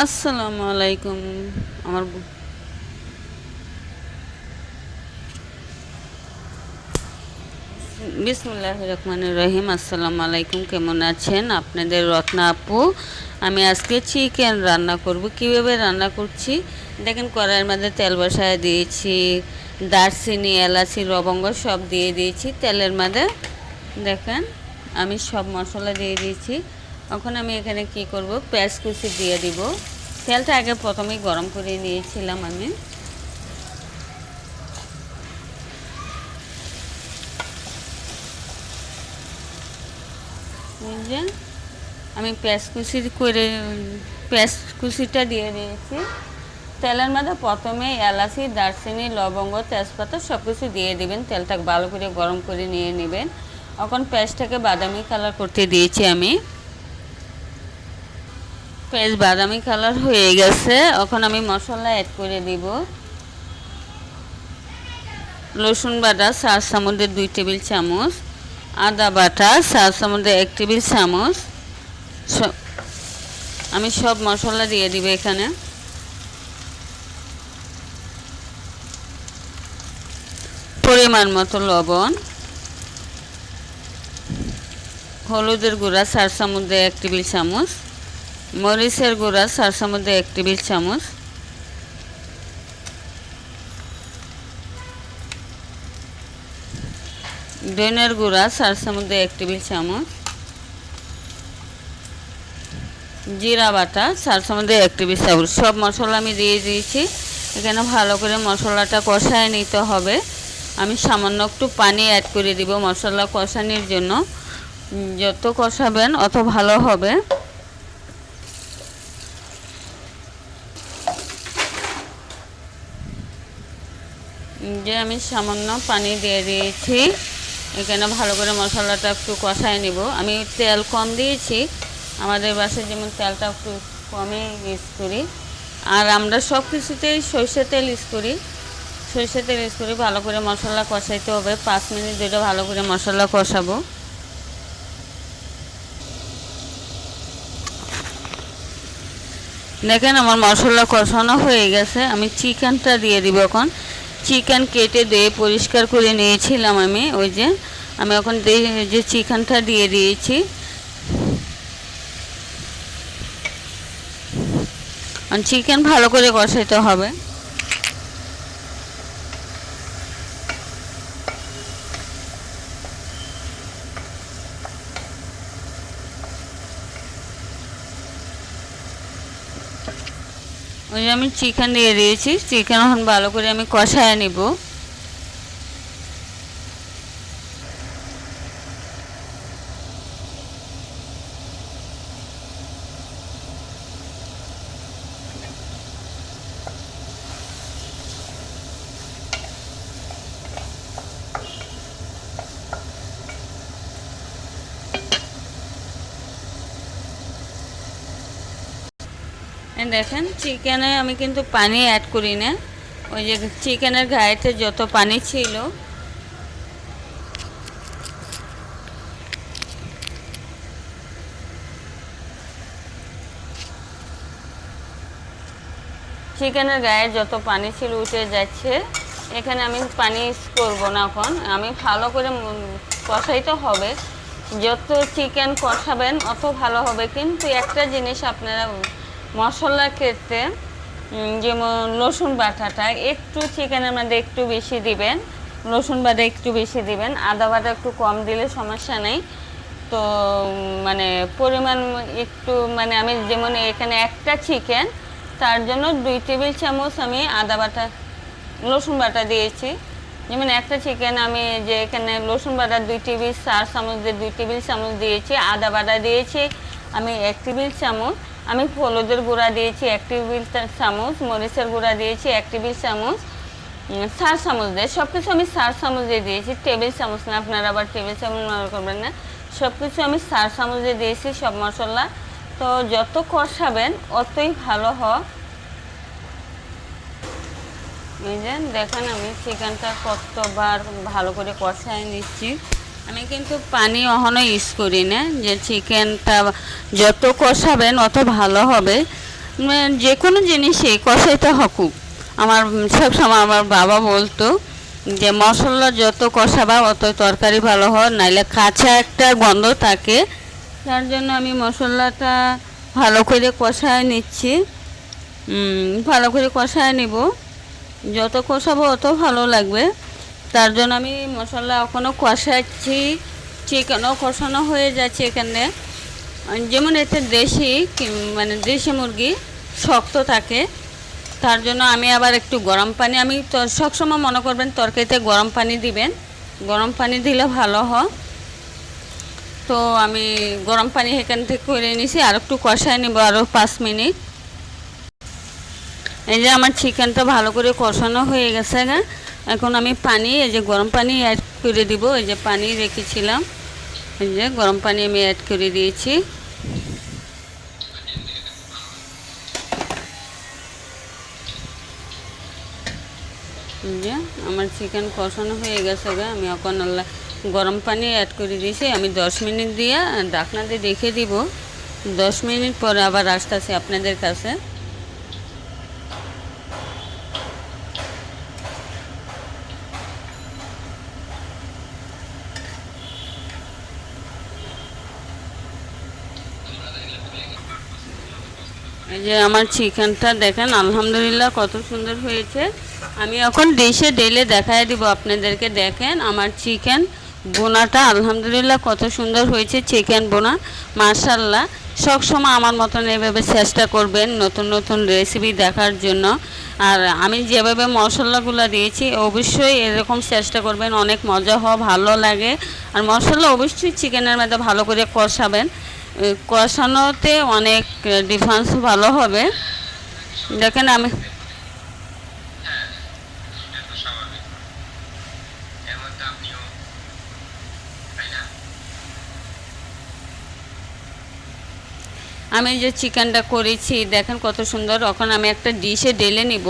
আসসালামু আলাইকুম। আমার বিসমিল্লাহির রহমানির রহিম। আসসালামু আলাইকুম, কেমন আছেন আপনাদের রত্না আপু? আমি আজকে চিকেন রান্না করব। কিভাবে রান্না করছি দেখেন, কড়াইয়ের মধ্যে তেল বসায় দিয়েছি, দারচিনি, এলাচি, লবঙ্গ সব দিয়ে দিয়েছি তেলের মধ্যে। দেখেন, আমি সব মশলা দিয়ে দিয়েছি। এখন আমি এখানে কি করব, পেঁয়াজ কুচি দিয়ে দিব। তেলটা আগে প্রথমেই গরম করে নিয়েছিলাম আমি। যে আমি পেঁয়াজ কুচিটা দিয়ে দিয়েছি তেলের মধ্যে। প্রথমে এলাচি, দারচিনি, লবঙ্গ, তেজপাতা সব কিছু দিয়ে দিবেন। তেলটা ভালো করে গরম করে নিয়ে নেবেন। এখন পেঁয়াজটাকে বাদামি কালার করতে দিয়েছি আমি। পেঁয়াজ বাদামি কালার হয়ে গেছে, এখন আমি মশলা অ্যাড করে দিব। রসুন বাটা 4 চামচ, 2 টেবিল চামচ। আদা বাটা 4 চামচ, 1 টেবিল চামচ। আমি সব মশলা দিয়ে দিব এখানে। পরিমাণ মতো লবণ, হলুদের গুঁড়া 4 চামচ, 1 টেবিল চামচ। মরিচের গুঁড়া 4 চামচ, 1 টেবিল চামচ। ধনিয়ার গুঁড়া 4 চামচ, 1 টেবিল চামচ। জিরা বাটা 4 চামচ, 1 টেবিল চামচ। সব মশলা আমি দিয়ে দিয়েছি। এখানে ভালো করে মশলাটা কষায় নিতে হবে। আমি সামান্য একটু পানি অ্যাড করে দিব মশলা কষানোর জন্য। যত কষাবেন অত ভালো হবে। যে আমি সামান্য পানি দিয়ে দিয়েছি। এখানে ভালো করে মশলাটা একটু কষায় নিব। আমি তেল কম দিয়েছি, আমাদের বাসায় যেমন তেলটা একটু কমই ইউজ করি। আর আমরা সব কিছুতেই সরষের তেল ইউজ করি। সরষের তেল ইউজ করি। ভালো করে মশলা কষাইতে হবে। 5 মিনিট ধরে ভালো করে মশলা কষাবো। দেখেন, আমার মশলা কষানো হয়ে গেছে। আমি চিকেনটা দিয়ে দিব এখন। চিকেন কেটে দিয়ে পরিষ্কার করে নিয়েছিলাম আমি। ওই যে আমি এখন যে চিকেনটা দিয়ে দিয়েছি। চিকেন ভালো করে কষাইতে হবে। ওই যে আমি চিকেন দিয়ে দিয়েছি। চিকেন এখন ভালো করে আমি কষায় নিব। দেখেন, চিকেনে আমি কিন্তু পানি অ্যাড করি না। ওই যে চিকেনের গায়েতে যত পানি ছিল চিকেনের গায়ে যত পানি ছিল উঠে যাচ্ছে। এখানে আমি পানি ইউজ করবো না। এখন আমি ভালো করে কষাইতে হবে। যত চিকেন কষাবেন অত ভালো হবে। কিন্তু একটা জিনিস আপনারা মশলার ক্ষেত্রে, যেমন রসুন বাটাটা একটু চিকেনের মধ্যে একটু বেশি দিবেন। রসুন বাটা একটু বেশি দিবেন। আদা বাটা একটু কম দিলে সমস্যা নেই। তো মানে পরিমাণ একটু, মানে আমি যেমন এখানে একটা চিকেন, তার জন্য 2 টেবিল চামচ আমি আদা বাটা, রসুন বাটা দিয়েছি। যেমন একটা চিকেন আমি যে এখানে রসুন বাটা 2 টেবিল 4 চামচ দিয়ে 2 টেবিল চামচ দিয়েছি। আদা বাটা দিয়েছি আমি 1 টেবিল চামচ। আমি হলুদের গুঁড়া দিয়েছি 1 টেবিল চামচ। মরিচের গুঁড়া দিয়েছি 1 টেবিল চামচ। 4 চামচ দিয়ে সব কিছু আমি 4 চামচ দিয়ে দিয়েছি, টেবিল চামচ না। আপনারা আবার টেবিল চামচ মনে করবেন না। সব কিছু আমি 4 চামচ দিয়ে দিয়েছি সব মশলা। তো যত কষাবেন অতই ভালো হয়। এই যে দেখেন, আমি চিকেনটা কতবার ভালো করে কষায় নিচ্ছি। আমি কিন্তু পানি এখনও ইউজ করি না। যে চিকেনটা যত কষাবেন অত ভালো হবে। যে কোনো জিনিসই কষাইতে হকুক। আমার সবসময় আমার বাবা বলতো যে মশলা যত কষাবা অত তরকারি ভালো হয়, নাইলে কাঁচা একটা গন্ধ থাকে। তার জন্য আমি মশলাটা ভালো করে কষায় নিচ্ছি। ভালো করে কষায় নিব, যত কষাবো অত ভালো লাগবে। তার জন্য আমি মশলা এখনও কষাচ্ছি, চিকেনও কষানো হয়ে যাচ্ছে এখানে। যেমন এতে মানে দেশি মুরগি শক্ত থাকে, তার জন্য আমি আবার একটু গরম পানি, আমি তো সবসময় মনে করবেন তরকারিতে গরম পানি দিবেন, গরম পানি দিলে ভালো হয়। তো আমি গরম পানি এখান থেকে করে নিছি, আর একটু কষায় নিব আরও 5 মিনিট। এই যে আমার চিকেনটা ভালো করে কষানো হয়ে গেছে। এখন আমি পানি, এই যে গরম পানি অ্যাড করে দিব। এই যে পানি রেখেছিলাম, এই যে গরম পানি আমি অ্যাড করে দিয়েছি। যে আমার চিকেন কষানো হয়ে গেছে আমি এখন গরম পানি অ্যাড করে দিয়েছি। আমি 10 মিনিট দিয়ে ঢাকনা দিয়ে রেখে দিব। 10 মিনিট পরে আবার আসতেছি আপনাদের কাছে। এই যে আমার চিকেনটা দেখেন আলহামদুলিল্লাহ কত সুন্দর হয়েছে। আমি এখন ডিশে ঢেলে দেখায় দিব আপনাদেরকে। দেখেন আমার চিকেন বোনাটা আলহামদুলিল্লাহ কত সুন্দর হয়েছে। চিকেন বোনা মাশাআল্লাহ। সবসময় আমার মতন এভাবে চেষ্টা করবেন নতুন নতুন রেসিপি দেখার জন্য। আর আমি যেভাবে মশলাগুলো দিয়েছি অবশ্যই এরকম চেষ্টা করবেন, অনেক মজা হয়, ভালো লাগে। আর মশলা অবশ্যই চিকেনের মধ্যে ভালো করে কষাবেন, কষানোতে অনেক ডিফারেন্স ভালো হবে। দেখেন আমি যে চিকেনটা করেছি দেখেন কত সুন্দর। এখন আমি একটা ডিশে ঢেলে নিব।